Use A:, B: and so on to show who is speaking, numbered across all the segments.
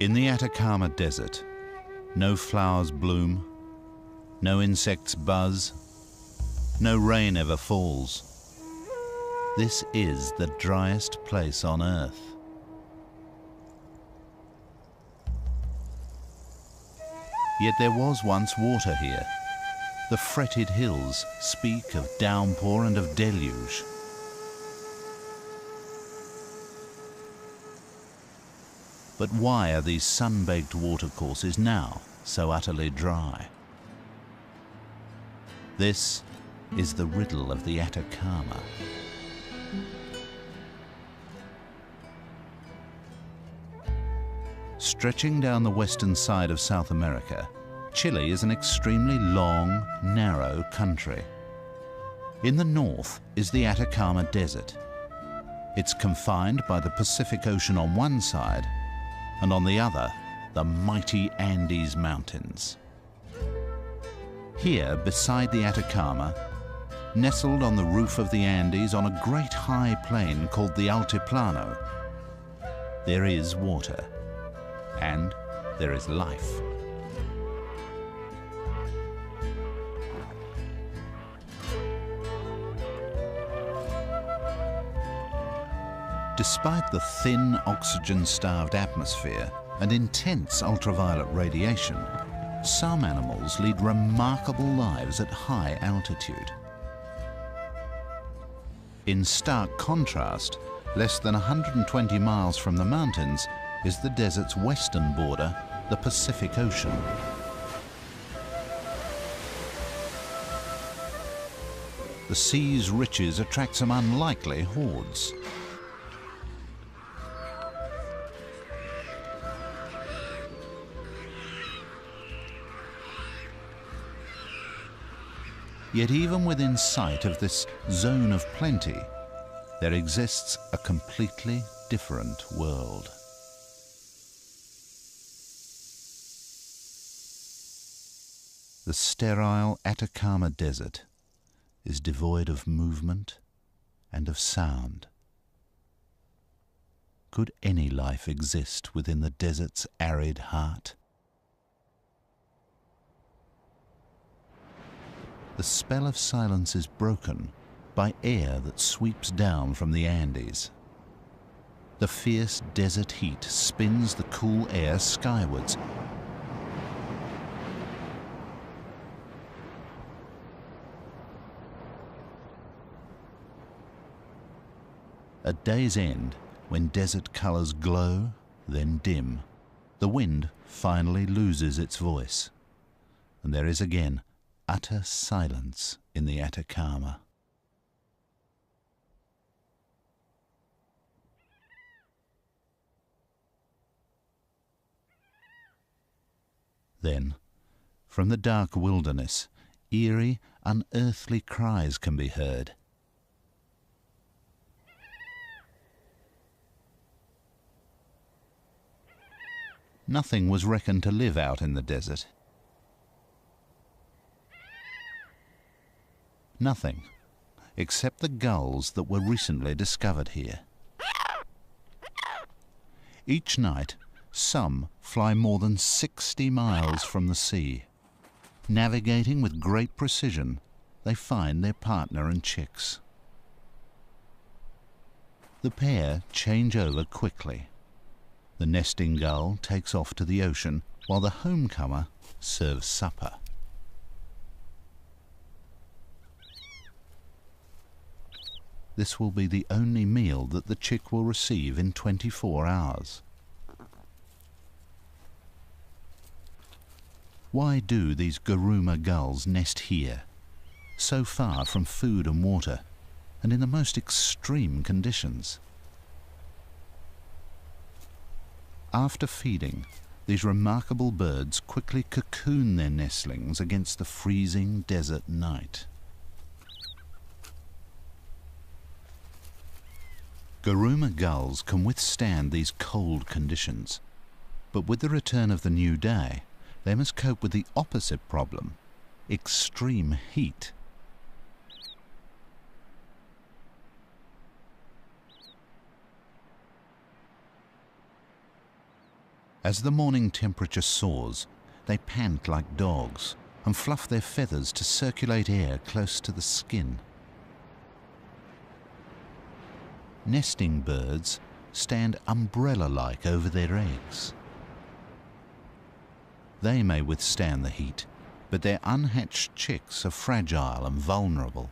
A: In the Atacama Desert, no flowers bloom, no insects buzz, no rain ever falls. This is the driest place on Earth. Yet there was once water here. The fretted hills speak of downpour and of deluge. But why are these sun-baked watercourses now so utterly dry? This is the riddle of the Atacama. Stretching down the western side of South America, Chile is an extremely long, narrow country. In the north is the Atacama Desert. It's confined by the Pacific Ocean on one side, and on the other, the mighty Andes Mountains. Here, beside the Atacama, nestled on the roof of the Andes on a great high plain called the Altiplano, there is water, and there is life. Despite the thin, oxygen-starved atmosphere and intense ultraviolet radiation, some animals lead remarkable lives at high altitude. In stark contrast, less than 120 miles from the mountains is the desert's western border, the Pacific Ocean. The sea's riches attract some unlikely hordes. Yet even within sight of this zone of plenty, there exists a completely different world. The sterile Atacama Desert is devoid of movement and of sound. Could any life exist within the desert's arid heart? The spell of silence is broken by air that sweeps down from the Andes. The fierce desert heat spins the cool air skywards. At day's end, when desert colors glow, then dim, the wind finally loses its voice, and there is again utter silence in the Atacama. Then, from the dark wilderness, eerie, unearthly cries can be heard. Nothing was reckoned to live out in the desert. Nothing, except the gulls that were recently discovered here. Each night, some fly more than 60 miles from the sea. Navigating with great precision, they find their partner and chicks. The pair change over quickly. The nesting gull takes off to the ocean, while the homecomer serves supper. This will be the only meal that the chick will receive in 24 hours. Why do these Garuma gulls nest here, so far from food and water, and in the most extreme conditions? After feeding, these remarkable birds quickly cocoon their nestlings against the freezing desert night. Garuma gulls can withstand these cold conditions, but with the return of the new day, they must cope with the opposite problem: extreme heat. As the morning temperature soars, they pant like dogs and fluff their feathers to circulate air close to the skin. Nesting birds stand umbrella-like over their eggs. They may withstand the heat, but their unhatched chicks are fragile and vulnerable.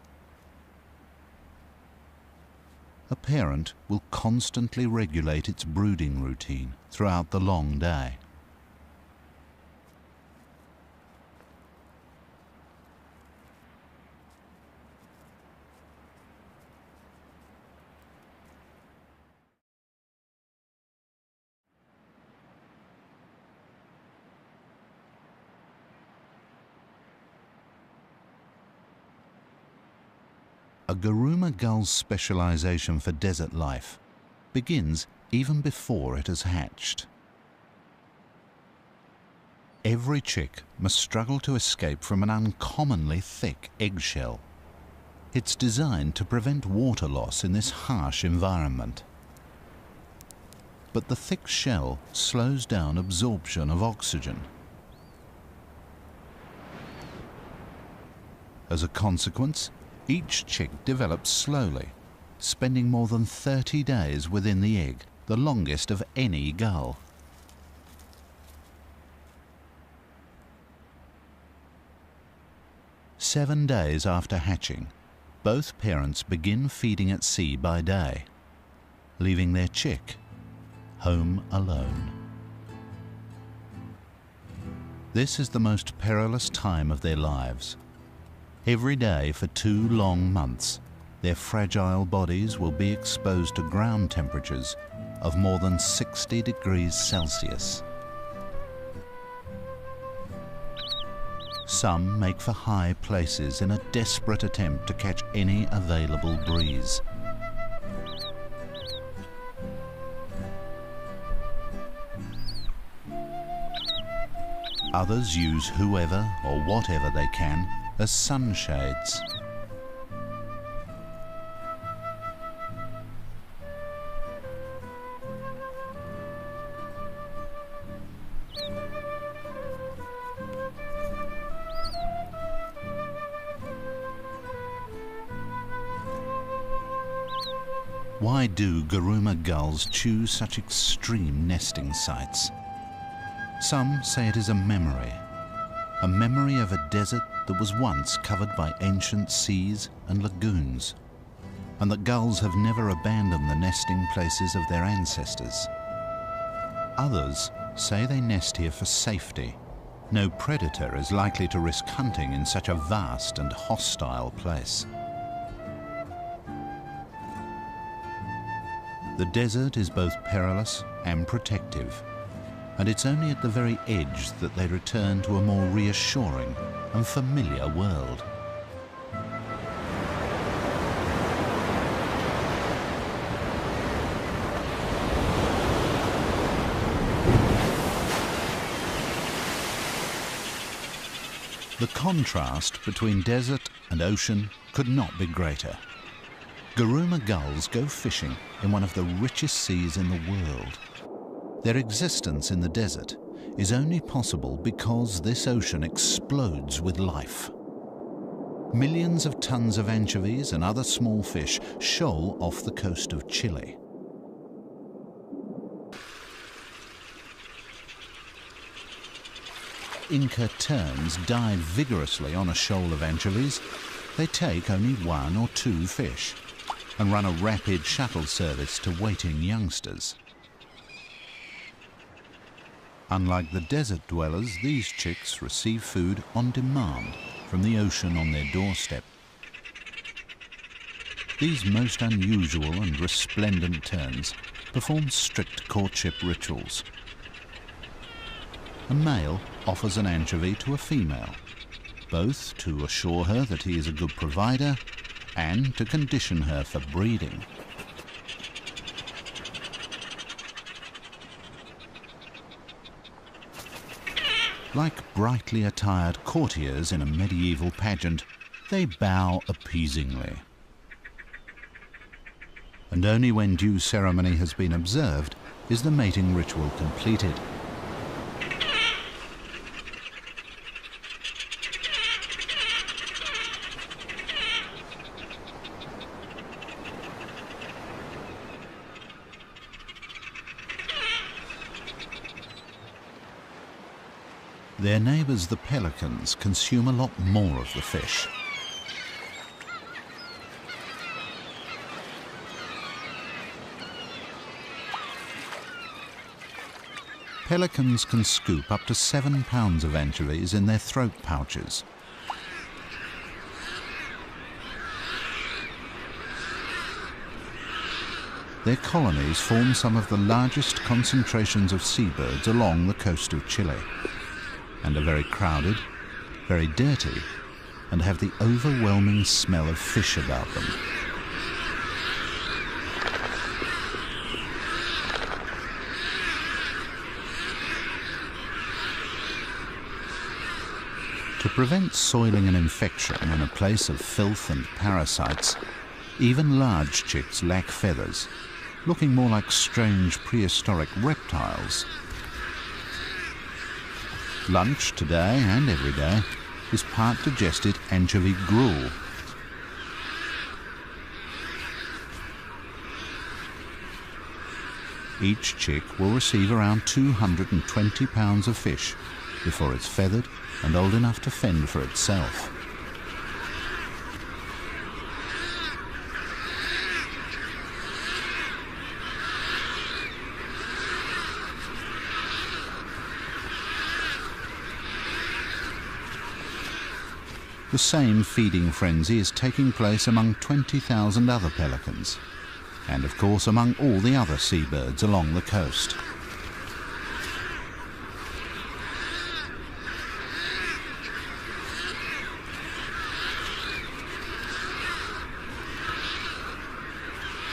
A: A parent will constantly regulate its brooding routine throughout the long day. A Garuma gull's specialization for desert life begins even before it has hatched. Every chick must struggle to escape from an uncommonly thick eggshell. It's designed to prevent water loss in this harsh environment. But the thick shell slows down absorption of oxygen. As a consequence, each chick develops slowly, spending more than 30 days within the egg, the longest of any gull. "7 days after hatching, both parents begin feeding at sea by day, leaving their chick home alone. This is the most perilous time of their lives. Every day for 2 long months, their fragile bodies will be exposed to ground temperatures of more than 60 degrees Celsius. Some make for high places in a desperate attempt to catch any available breeze. Others use whoever or whatever they can as sunshades. Why do Garuma gulls choose such extreme nesting sites? Some say it is a memory of a desert that was once covered by ancient seas and lagoons, and that gulls have never abandoned the nesting places of their ancestors. Others say they nest here for safety. No predator is likely to risk hunting in such a vast and hostile place. The desert is both perilous and protective, and it's only at the very edge that they return to a more reassuring and familiar world. The contrast between desert and ocean could not be greater. Garuma gulls go fishing in one of the richest seas in the world. Their existence in the desert is only possible because this ocean explodes with life. Millions of tons of anchovies and other small fish shoal off the coast of Chile. Inca terns dive vigorously on a shoal of anchovies. They take only 1 or 2 fish and run a rapid shuttle service to waiting youngsters. Unlike the desert dwellers, these chicks receive food on demand from the ocean on their doorstep. These most unusual and resplendent terns perform strict courtship rituals. A male offers an anchovy to a female, both to assure her that he is a good provider and to condition her for breeding. Like brightly attired courtiers in a medieval pageant, they bow appeasingly. And only when due ceremony has been observed is the mating ritual completed. Their neighbours, the pelicans, consume a lot more of the fish. Pelicans can scoop up to 7 pounds of anchovies in their throat pouches. Their colonies form some of the largest concentrations of seabirds along the coast of Chile, and are very crowded, very dirty, and have the overwhelming smell of fish about them. To prevent soiling and infection in a place of filth and parasites, even large chicks lack feathers, looking more like strange prehistoric reptiles. Lunch today and every day is part digested anchovy gruel. Each chick will receive around 220 pounds of fish before it's feathered and old enough to fend for itself. The same feeding frenzy is taking place among 20,000 other pelicans, and of course among all the other seabirds along the coast.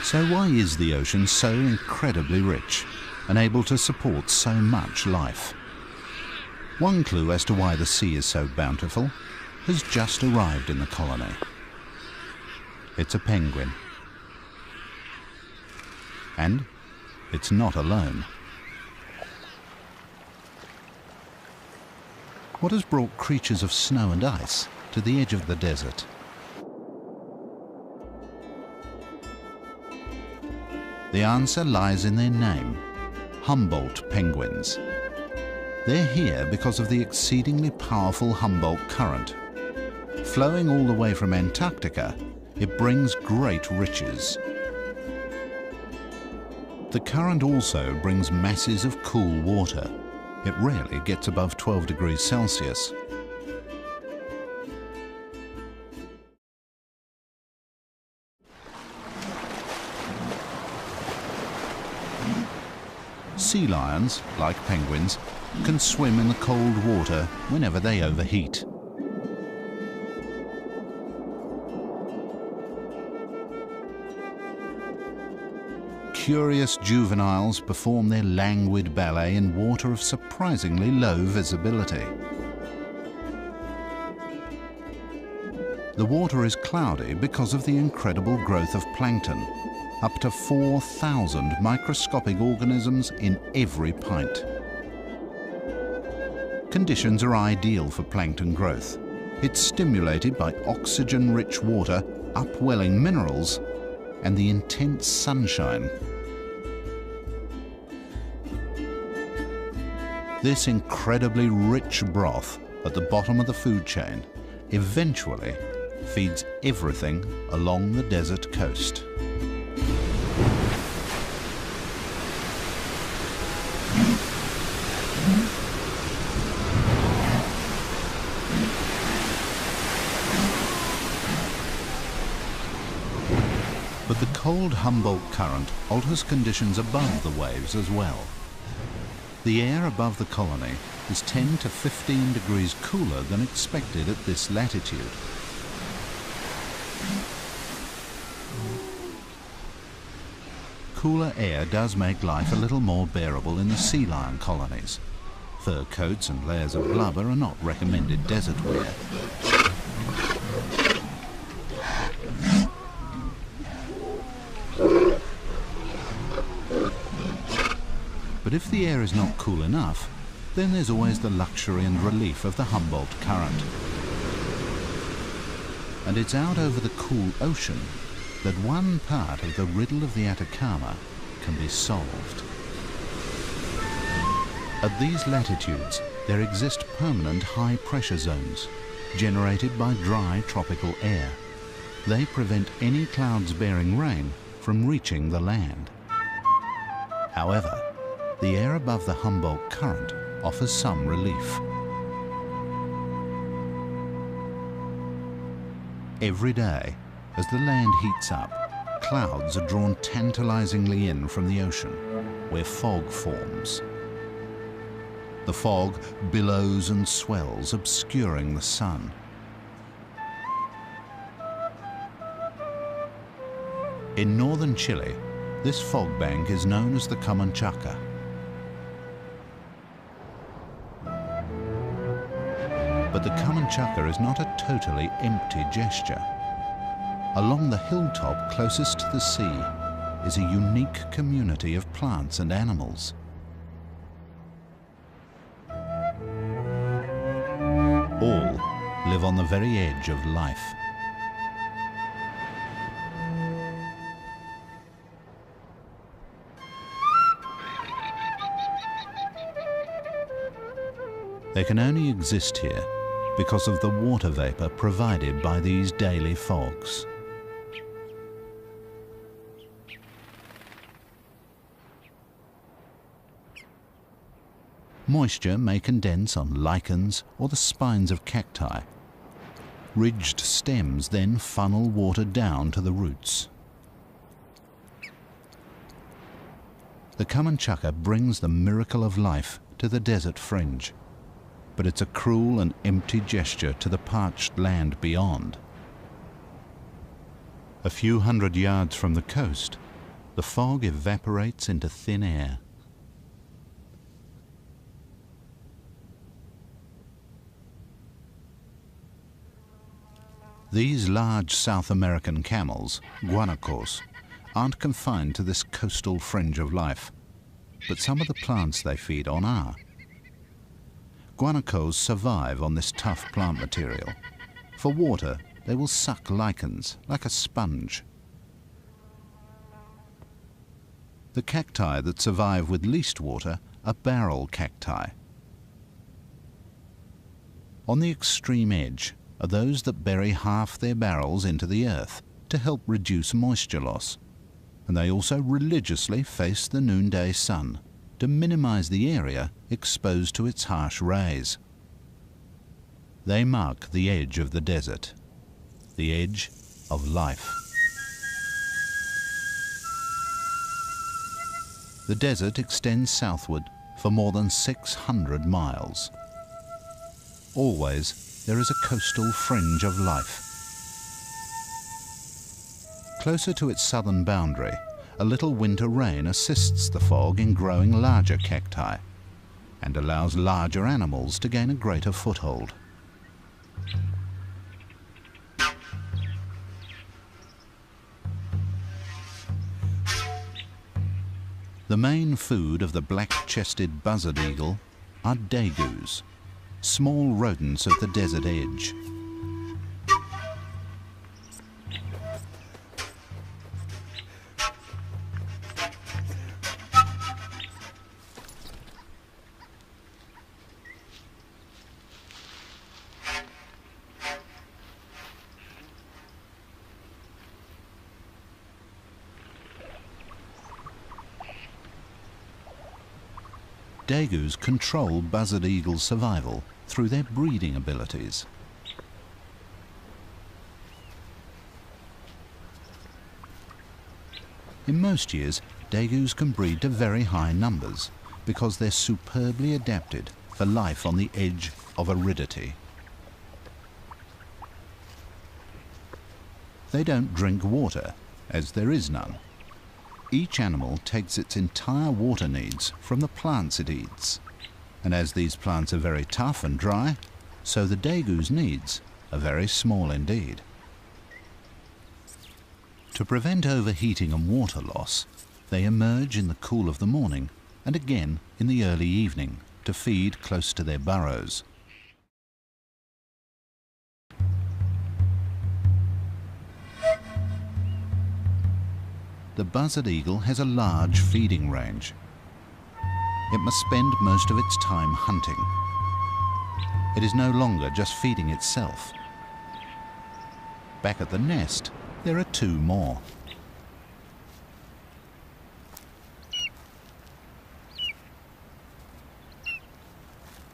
A: So why is the ocean so incredibly rich and able to support so much life? One clue as to why the sea is so bountiful has just arrived in the colony. It's a penguin. And it's not alone. What has brought creatures of snow and ice to the edge of the desert? The answer lies in their name, Humboldt penguins. They're here because of the exceedingly powerful Humboldt current. Flowing all the way from Antarctica, it brings great riches. The current also brings masses of cool water. It rarely gets above 12 degrees Celsius. Sea lions, like penguins, can swim in the cold water whenever they overheat. Curious juveniles perform their languid ballet in water of surprisingly low visibility. The water is cloudy because of the incredible growth of plankton, up to 4,000 microscopic organisms in every pint. Conditions are ideal for plankton growth. It's stimulated by oxygen-rich water, upwelling minerals, and the intense sunshine. This incredibly rich broth at the bottom of the food chain eventually feeds everything along the desert coast. But the cold Humboldt current alters conditions above the waves as well. The air above the colony is 10 to 15 degrees cooler than expected at this latitude. Cooler air does make life a little more bearable in the sea lion colonies. Fur coats and layers of blubber are not recommended desert wear. But if the air is not cool enough, then there's always the luxury and relief of the Humboldt current. And it's out over the cool ocean that one part of the riddle of the Atacama can be solved. At these latitudes, there exist permanent high-pressure zones generated by dry tropical air. They prevent any clouds bearing rain from reaching the land. However, the air above the Humboldt Current offers some relief. Every day, as the land heats up, clouds are drawn tantalizingly in from the ocean, where fog forms. The fog billows and swells, obscuring the sun. In northern Chile, this fog bank is known as the Camanchaca. But the Camanchaca is not a totally empty gesture. Along the hilltop closest to the sea is a unique community of plants and animals. All live on the very edge of life. They can only exist here because of the water vapor provided by these daily fogs. Moisture may condense on lichens or the spines of cacti. Ridged stems then funnel water down to the roots. The Camanchaca brings the miracle of life to the desert fringe, but it's a cruel and empty gesture to the parched land beyond. A few hundred yards from the coast, the fog evaporates into thin air. These large South American camels, guanacos, aren't confined to this coastal fringe of life, but some of the plants they feed on are. Guanacos survive on this tough plant material. For water, they will suck lichens like a sponge. The cacti that survive with least water are barrel cacti. On the extreme edge are those that bury half their barrels into the earth to help reduce moisture loss, and they also religiously face the noonday sun to minimize the area exposed to its harsh rays. They mark the edge of the desert, the edge of life. The desert extends southward for more than 600 miles. Always there is a coastal fringe of life. Closer to its southern boundary, a little winter rain assists the fog in growing larger cacti and allows larger animals to gain a greater foothold. The main food of the black-chested buzzard eagle are dagus, small rodents of the desert edge. Dagus control buzzard eagles' survival through their breeding abilities. In most years, dagus can breed to very high numbers because they're superbly adapted for life on the edge of aridity. They don't drink water, as there is none. Each animal takes its entire water needs from the plants it eats. And as these plants are very tough and dry, so the dagus' needs are very small indeed. To prevent overheating and water loss, they emerge in the cool of the morning and again in the early evening to feed close to their burrows. The buzzard eagle has a large feeding range. It must spend most of its time hunting, It is no longer just feeding itself. Back at the nest, there are two more.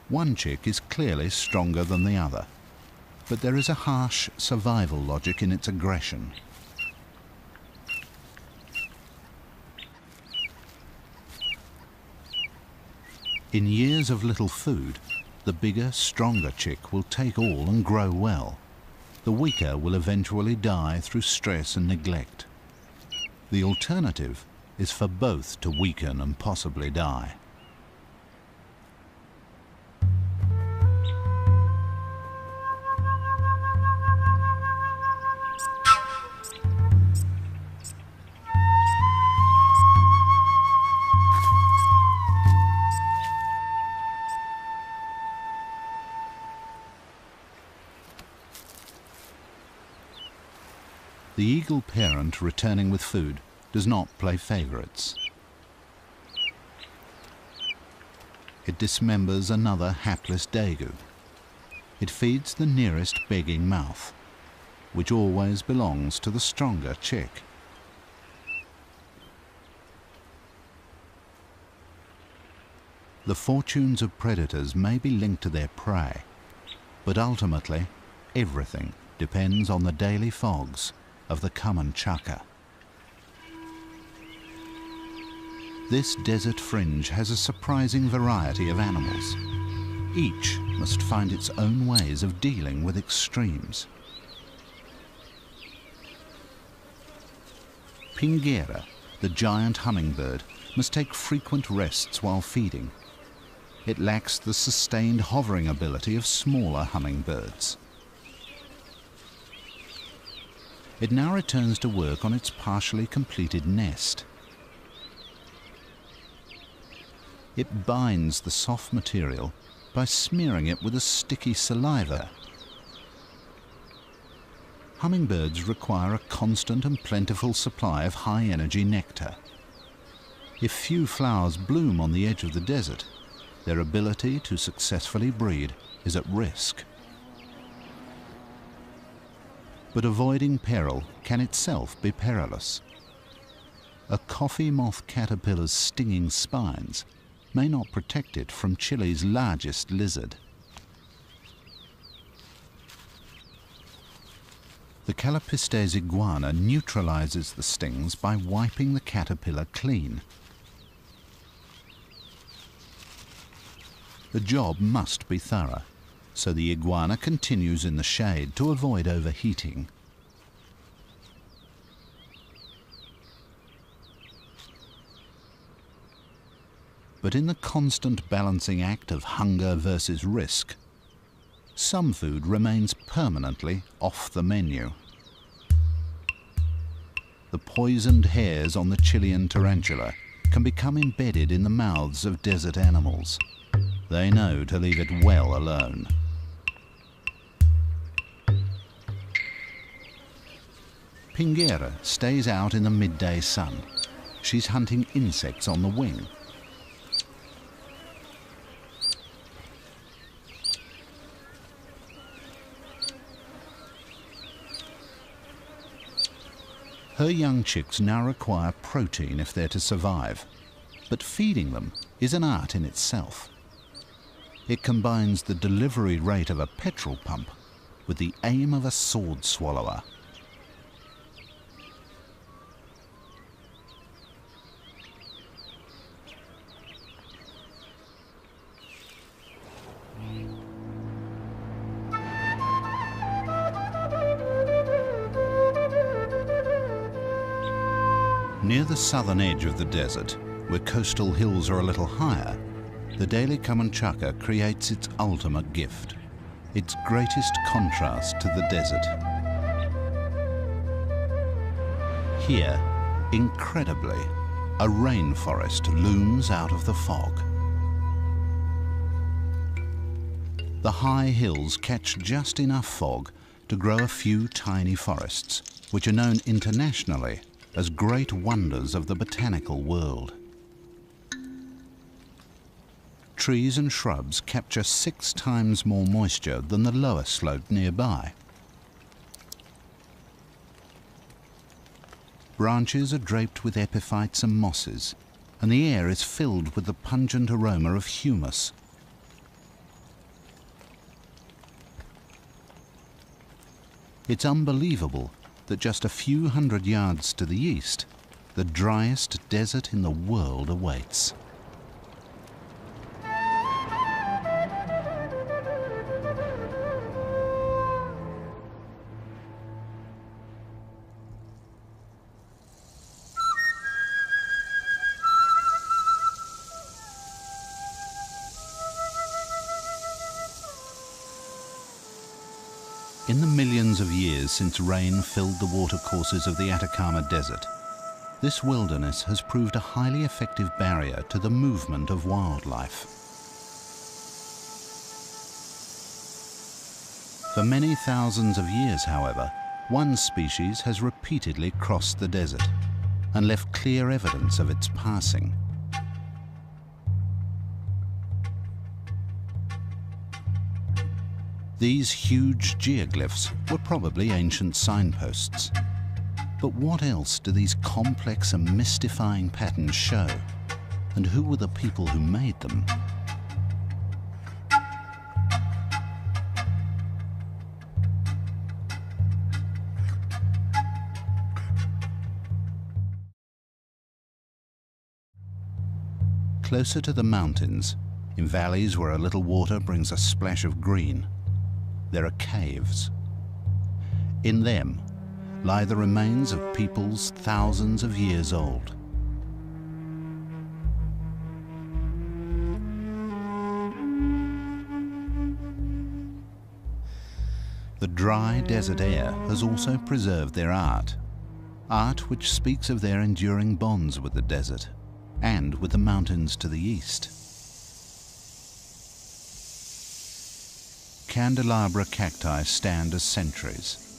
A: One chick is clearly stronger than the other, but there is a harsh survival logic in its aggression. In years of little food, the bigger, stronger chick will take all and grow well. The weaker will eventually die through stress and neglect. The alternative is for both to weaken and possibly die. The eagle parent returning with food does not play favorites. It dismembers another hapless daegu. It feeds the nearest begging mouth, which always belongs to the stronger chick. The fortunes of predators may be linked to their prey, but ultimately everything depends on the daily fogs of the Kamanchaka. This desert fringe has a surprising variety of animals. Each must find its own ways of dealing with extremes. Pingera, the giant hummingbird, must take frequent rests while feeding. It lacks the sustained hovering ability of smaller hummingbirds. It now returns to work on its partially completed nest. It binds the soft material by smearing it with a sticky saliva. Hummingbirds require a constant and plentiful supply of high-energy nectar. If few flowers bloom on the edge of the desert, their ability to successfully breed is at risk. But avoiding peril can itself be perilous. A coffee moth caterpillar's stinging spines may not protect it from Chile's largest lizard. The Calopistes iguana neutralizes the stings by wiping the caterpillar clean. The job must be thorough, so the iguana continues in the shade to avoid overheating. But in the constant balancing act of hunger versus risk, some food remains permanently off the menu. The poisoned hairs on the Chilean tarantula can become embedded in the mouths of desert animals. They know to leave it well alone. Pingera stays out in the midday sun. She's hunting insects on the wing. Her young chicks now require protein if they're to survive, but feeding them is an art in itself. It combines the delivery rate of a petrol pump with the aim of a sword swallower. Near the southern edge of the desert, where coastal hills are a little higher, the daily Kamanchaka creates its ultimate gift, its greatest contrast to the desert. Here, incredibly, a rainforest looms out of the fog. The high hills catch just enough fog to grow a few tiny forests, which are known internationally as great wonders of the botanical world. trees and shrubs capture 6 times more moisture than the lower slope nearby. Branches are draped with epiphytes and mosses, and the air is filled with the pungent aroma of humus. It's unbelievable that just a few hundred yards to the east, the driest desert in the world awaits. In the millions of years since rain filled the watercourses of the Atacama Desert, this wilderness has proved a highly effective barrier to the movement of wildlife. For many thousands of years, however, one species has repeatedly crossed the desert and left clear evidence of its passing. These huge geoglyphs were probably ancient signposts. But what else do these complex and mystifying patterns show? And who were the people who made them? Closer to the mountains, in valleys where a little water brings a splash of green, there are caves. In them lie the remains of peoples thousands of years old. The dry desert air has also preserved their art which speaks of their enduring bonds with the desert and with the mountains to the east. Candelabra cacti stand as sentries.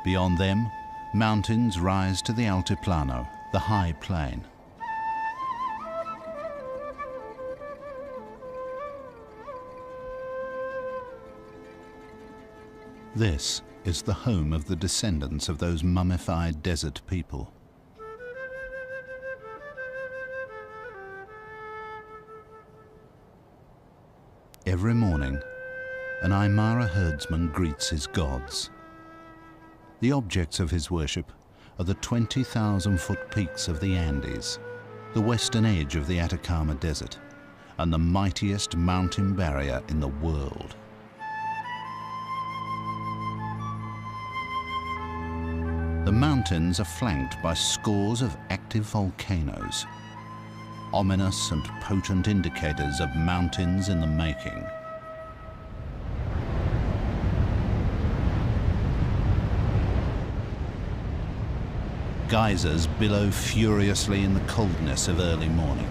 A: Beyond them, mountains rise to the altiplano, the high plain. This is the home of the descendants of those mummified desert people. Every morning, an Aymara herdsman greets his gods. The objects of his worship are the 20,000-foot peaks of the Andes, the western edge of the Atacama Desert, and the mightiest mountain barrier in the world. The mountains are flanked by scores of active volcanoes, ominous and potent indicators of mountains in the making. Geysers billow furiously in the coldness of early morning.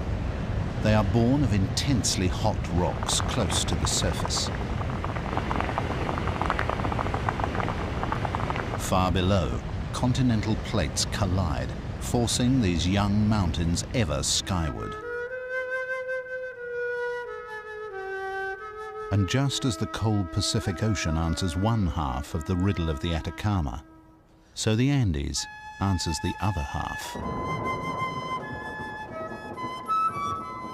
A: They are born of intensely hot rocks close to the surface. Far below, continental plates collide, forcing these young mountains ever skyward. And just as the cold Pacific Ocean answers one half of the riddle of the Atacama, so the Andes answers the other half.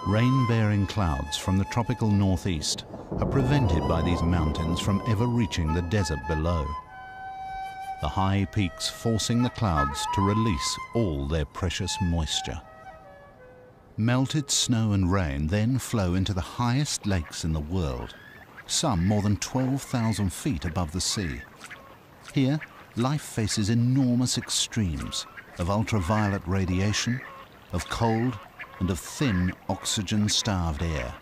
A: Rain-bearing clouds from the tropical northeast are prevented by these mountains from ever reaching the desert below, the high peaks forcing the clouds to release all their precious moisture. Melted snow and rain then flow into the highest lakes in the world, some more than 12,000 feet above the sea. Here, life faces enormous extremes of ultraviolet radiation, of cold, and of thin, oxygen-starved air.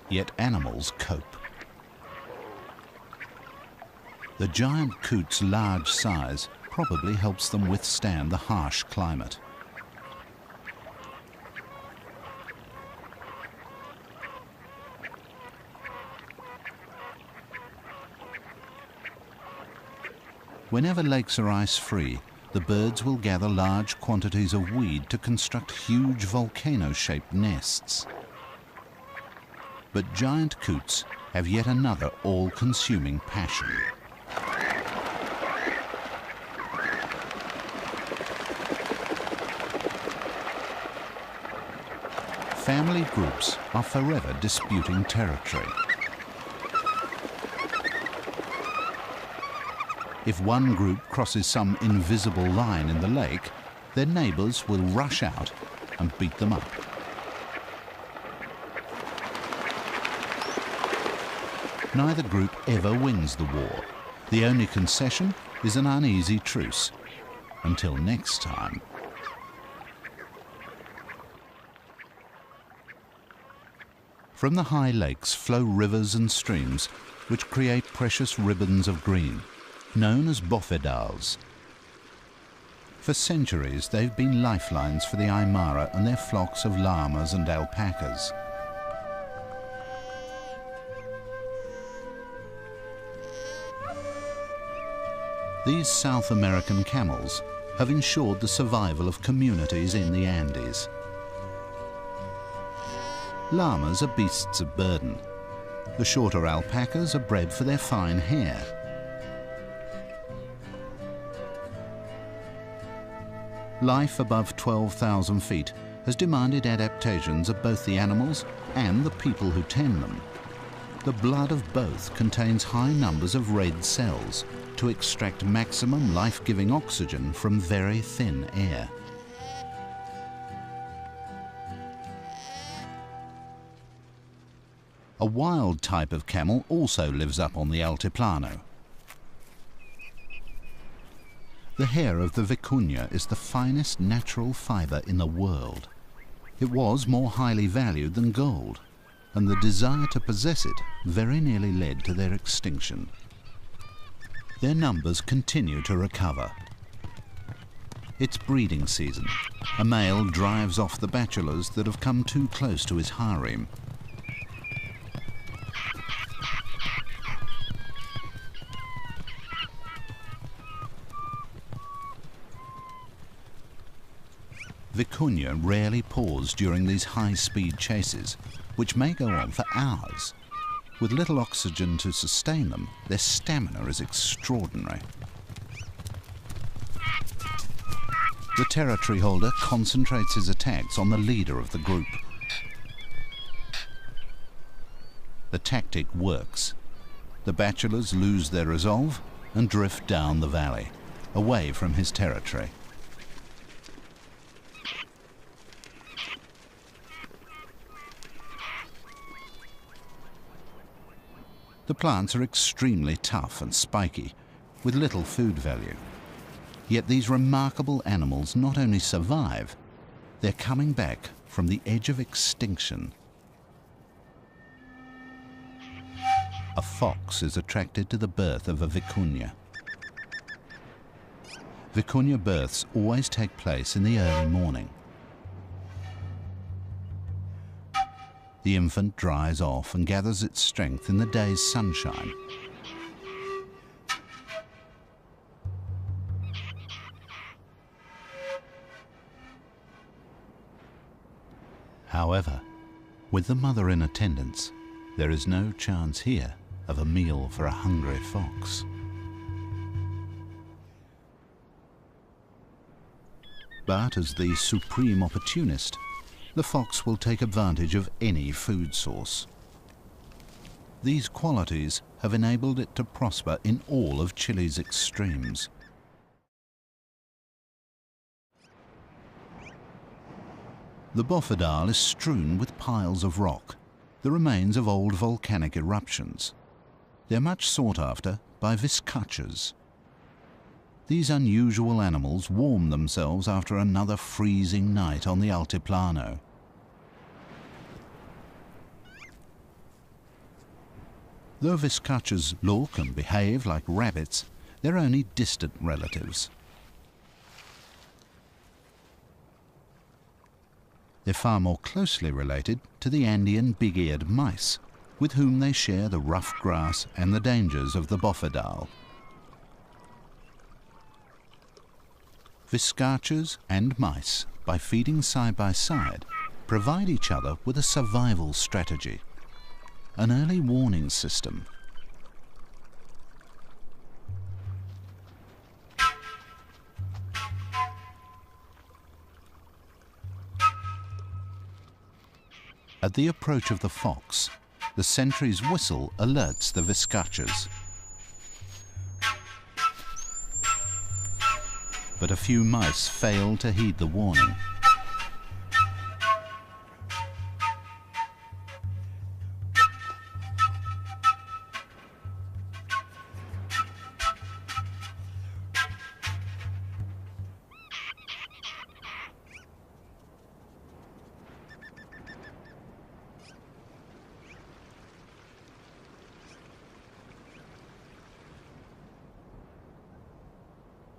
A: Yet animals cope. The giant coot's large size probably helps them withstand the harsh climate. Whenever lakes are ice-free, the birds will gather large quantities of weed to construct huge volcano-shaped nests. But giant coots have yet another all-consuming passion. Family groups are forever disputing territory. If one group crosses some invisible line in the lake, their neighbours will rush out and beat them up. Neither group ever wins the war. The only concession is an uneasy truce. Until next time. From the high lakes flow rivers and streams which create precious ribbons of green, known as bofedals. For centuries, they've been lifelines for the Aymara and their flocks of llamas and alpacas. These South American camels have ensured the survival of communities in the Andes. Llamas are beasts of burden. The shorter alpacas are bred for their fine hair. Life above 12,000 feet has demanded adaptations of both the animals and the people who tend them. The blood of both contains high numbers of red cells to extract maximum life-giving oxygen from very thin air. A wild type of camel also lives up on the Altiplano. The hair of the vicuña is the finest natural fibre in the world. It was more highly valued than gold, and the desire to possess it very nearly led to their extinction. Their numbers continue to recover. It's breeding season. A male drives off the bachelors that have come too close to his harem. Vicuña rarely pause during these high-speed chases, which may go on for hours. With little oxygen to sustain them, their stamina is extraordinary. The territory holder concentrates his attacks on the leader of the group. The tactic works. The bachelors lose their resolve and drift down the valley, away from his territory. The plants are extremely tough and spiky, with little food value. Yet these remarkable animals not only survive, they're coming back from the edge of extinction. A fox is attracted to the birth of a vicuña. Vicuña births always take place in the early morning. The infant dries off and gathers its strength in the day's sunshine. However, with the mother in attendance, there is no chance here of a meal for a hungry fox. But as the supreme opportunist, the fox will take advantage of any food source. These qualities have enabled it to prosper in all of Chile's extremes. The bofedal is strewn with piles of rock, the remains of old volcanic eruptions. They're much sought after by vizcachas. These unusual animals warm themselves after another freezing night on the Altiplano. Though vizcachas look and behave like rabbits, they're only distant relatives. They're far more closely related to the Andean big-eared mice, with whom they share the rough grass and the dangers of the bofedal. Viscachas and mice, by feeding side by side, provide each other with a survival strategy, an early warning system. At the approach of the fox, the sentry's whistle alerts the viscachas. But a few mice fail to heed the warning.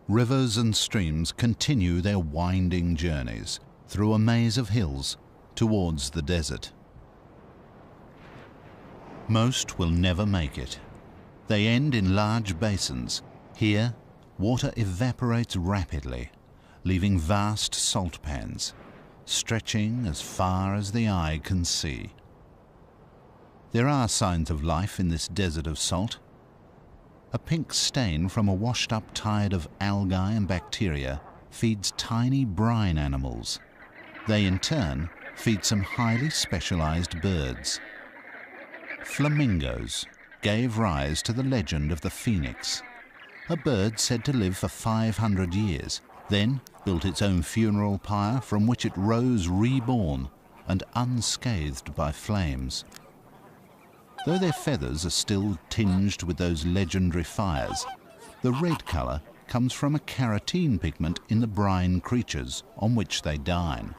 A: Rivers and streams continue their winding journeys through a maze of hills towards the desert. Most will never make it. They end in large basins. Here, water evaporates rapidly, leaving vast salt pans, stretching as far as the eye can see. There are signs of life in this desert of salt. A pink stain from a washed-up tide of algae and bacteria feeds tiny brine animals. They, in turn, feed some highly specialized birds. Flamingos gave rise to the legend of the phoenix, a bird said to live for 500 years, then built its own funeral pyre from which it rose reborn and unscathed by flames. Though their feathers are still tinged with those legendary fires, the red colour comes from a carotene pigment in the brine creatures on which they dine.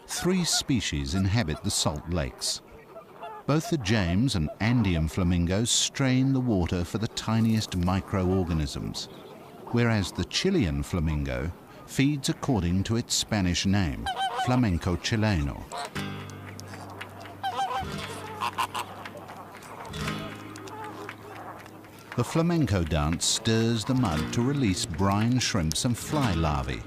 A: 3 species inhabit the salt lakes. Both the James and Andean flamingos strain the water for the tiniest microorganisms, whereas the Chilean flamingo feeds according to its Spanish name, flamenco chileno. The flamenco dance stirs the mud to release brine shrimps and fly larvae.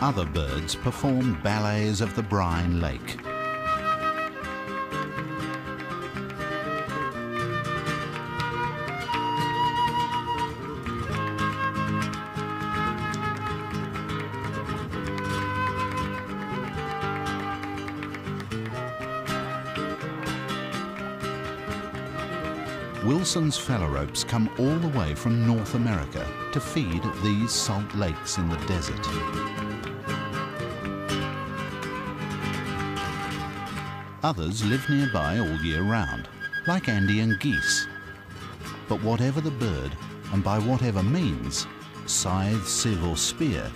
A: Other birds perform ballets of the brine lake. Wilson's phalaropes come all the way from North America to feed at these salt lakes in the desert. Others live nearby all year round, like Andean geese. But whatever the bird, and by whatever means, scythe, sieve or spear,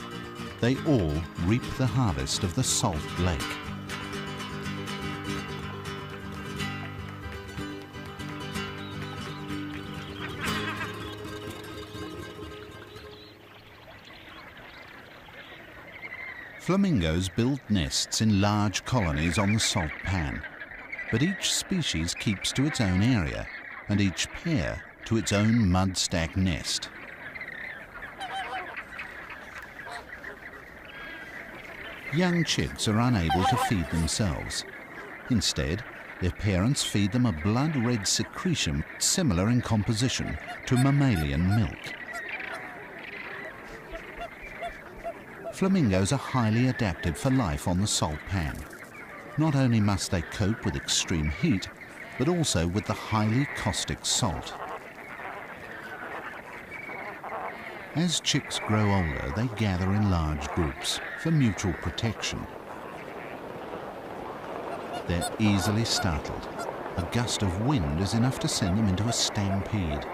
A: they all reap the harvest of the salt lake. Flamingos build nests in large colonies on the salt pan, but each species keeps to its own area, and each pair to its own mud stack nest. Young chicks are unable to feed themselves. Instead, their parents feed them a blood-red secretion similar in composition to mammalian milk. Flamingos are highly adapted for life on the salt pan. Not only must they cope with extreme heat, but also with the highly caustic salt. As chicks grow older, they gather in large groups for mutual protection. They're easily startled. A gust of wind is enough to send them into a stampede.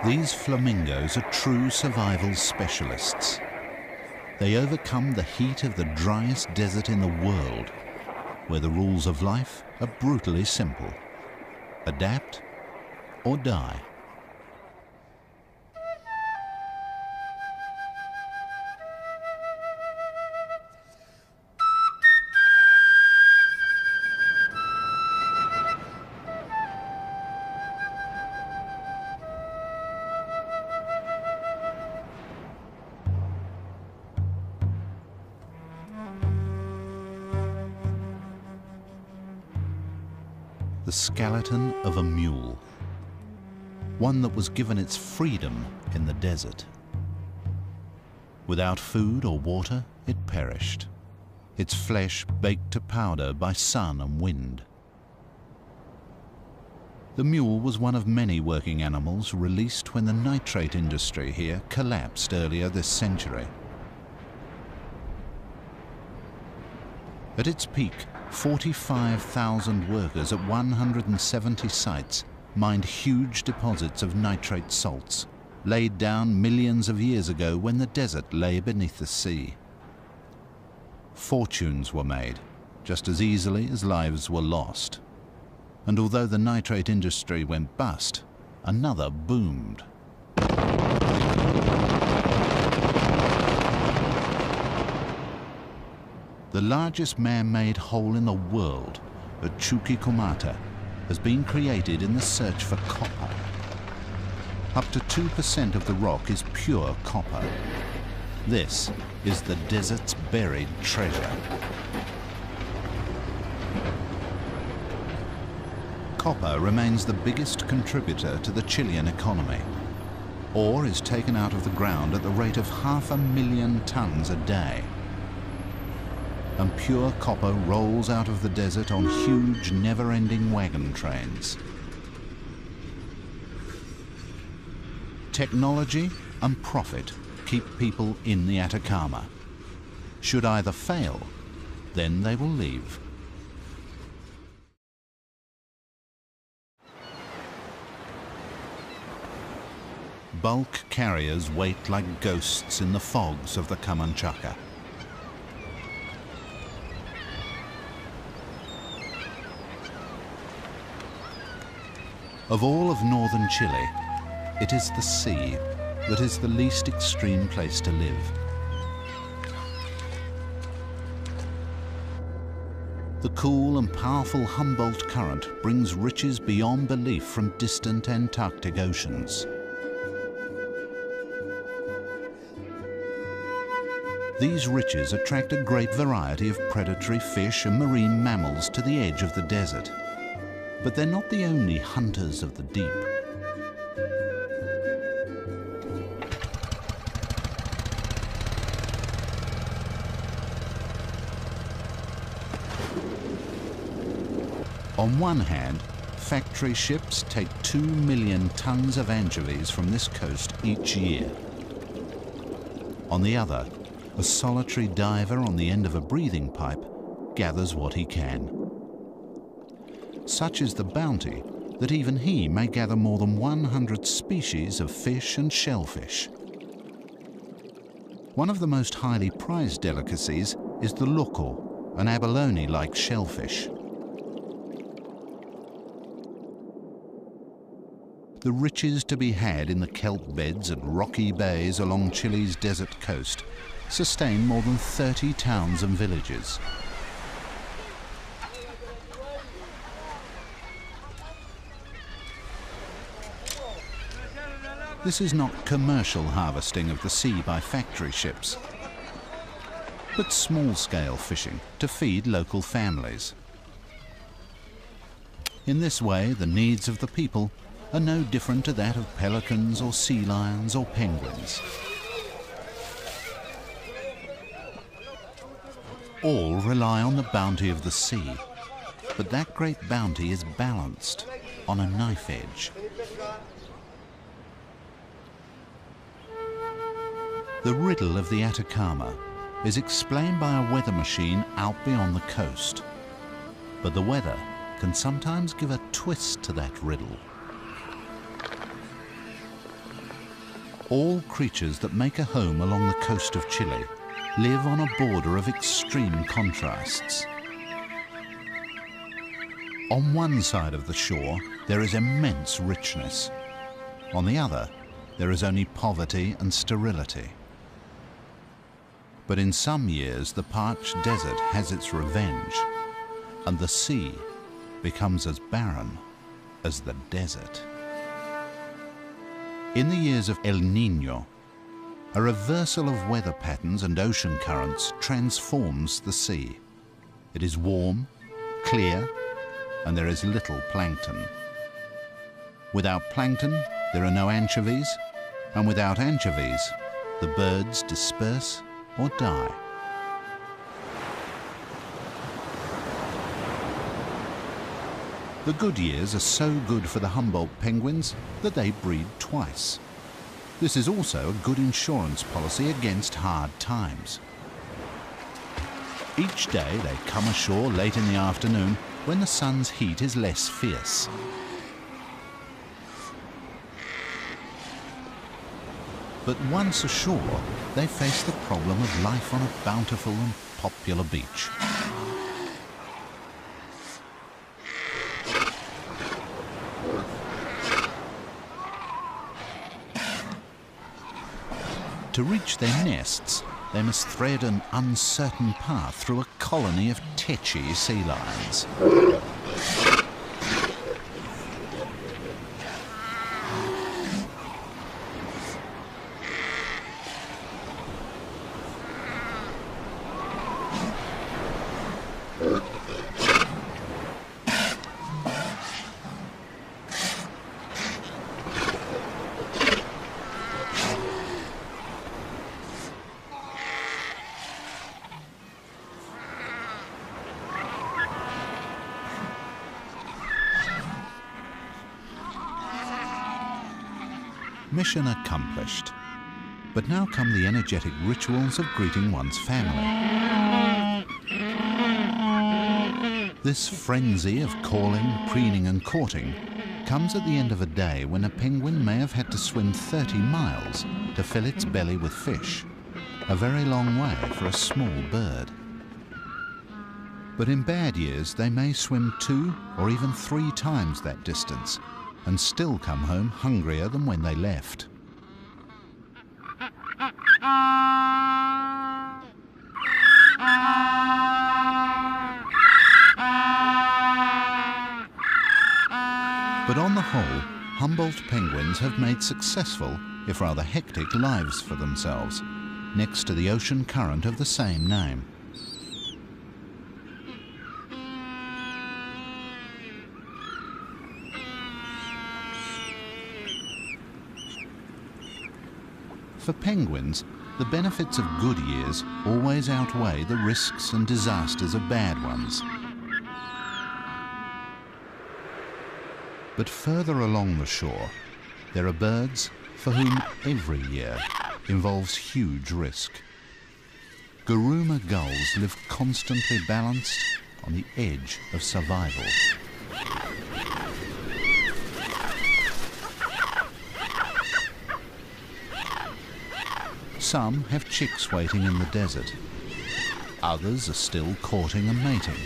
A: These flamingos are true survival specialists. They overcome the heat of the driest desert in the world, where the rules of life are brutally simple: adapt or die. The skeleton of a mule, one that was given its freedom in the desert. Without food or water, it perished, its flesh baked to powder by sun and wind. The mule was one of many working animals released when the nitrate industry here collapsed earlier this century. At its peak, 45,000 workers at 170 sites mined huge deposits of nitrate salts, laid down millions of years ago when the desert lay beneath the sea. Fortunes were made, just as easily as lives were lost. And although the nitrate industry went bust, another boomed. The largest man-made hole in the world, at Chuquicamata, has been created in the search for copper. Up to 2% of the rock is pure copper. This is the desert's buried treasure. Copper remains the biggest contributor to the Chilean economy. Ore is taken out of the ground at the rate of 500,000 tons a day. And pure copper rolls out of the desert on huge, never-ending wagon trains. Technology and profit keep people in the Atacama. Should either fail, then they will leave. Bulk carriers wait like ghosts in the fogs of the Camanchaca. Of all of northern Chile, it is the sea that is the least extreme place to live. The cool and powerful Humboldt current brings riches beyond belief from distant Antarctic oceans. These riches attract a great variety of predatory fish and marine mammals to the edge of the desert. But they're not the only hunters of the deep. On one hand, factory ships take 2 million tons of anchovies from this coast each year. On the other, a solitary diver on the end of a breathing pipe gathers what he can. Such is the bounty that even he may gather more than 100 species of fish and shellfish. One of the most highly prized delicacies is the loco, an abalone-like shellfish. The riches to be had in the kelp beds and rocky bays along Chile's desert coast sustain more than 30 towns and villages. This is not commercial harvesting of the sea by factory ships, but small-scale fishing to feed local families. In this way, the needs of the people are no different to that of pelicans or sea lions or penguins. All rely on the bounty of the sea, but that great bounty is balanced on a knife edge. The riddle of the Atacama is explained by a weather machine out beyond the coast. But the weather can sometimes give a twist to that riddle. All creatures that make a home along the coast of Chile live on a border of extreme contrasts. On one side of the shore, there is immense richness. On the other, there is only poverty and sterility. But in some years, the parched desert has its revenge, and the sea becomes as barren as the desert. In the years of El Niño, a reversal of weather patterns and ocean currents transforms the sea. It is warm, clear, and there is little plankton. Without plankton, there are no anchovies, and without anchovies, the birds disperse or die. The good years are so good for the Humboldt penguins that they breed twice. This is also a good insurance policy against hard times. Each day they come ashore late in the afternoon when the sun's heat is less fierce. But once ashore, they face the problem of life on a bountiful and popular beach. To reach their nests, they must thread an uncertain path through a colony of tetchy sea lions. Mission accomplished. But now come the energetic rituals of greeting one's family. This frenzy of calling, preening and courting comes at the end of a day when a penguin may have had to swim 30 miles to fill its belly with fish, a very long way for a small bird. But in bad years they may swim 2 or even 3 times that distance and still come home hungrier than when they left. But on the whole, Humboldt penguins have made successful, if rather hectic, lives for themselves, next to the ocean current of the same name. For penguins, the benefits of good years always outweigh the risks and disasters of bad ones. But further along the shore, there are birds for whom every year involves huge risk. Guruma gulls live constantly balanced on the edge of survival. Some have chicks waiting in the desert. Others are still courting and mating.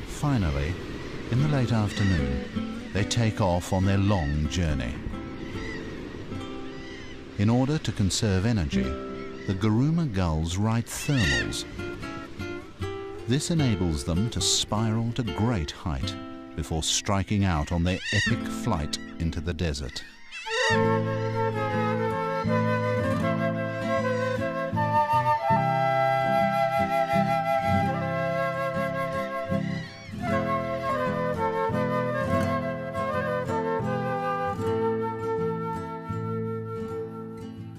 A: Finally, in the late afternoon, they take off on their long journey. In order to conserve energy, the Guruma gulls ride thermals. This enables them to spiral to great height before striking out on their epic flight into the desert.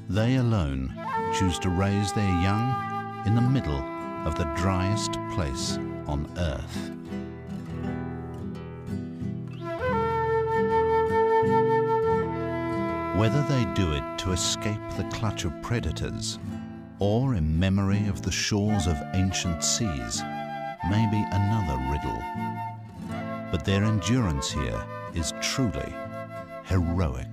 A: They alone choose to raise their young in the middle of the driest place on Earth. Whether they do it to escape the clutch of predators or in memory of the shores of ancient seas may be another riddle. But their endurance here is truly heroic.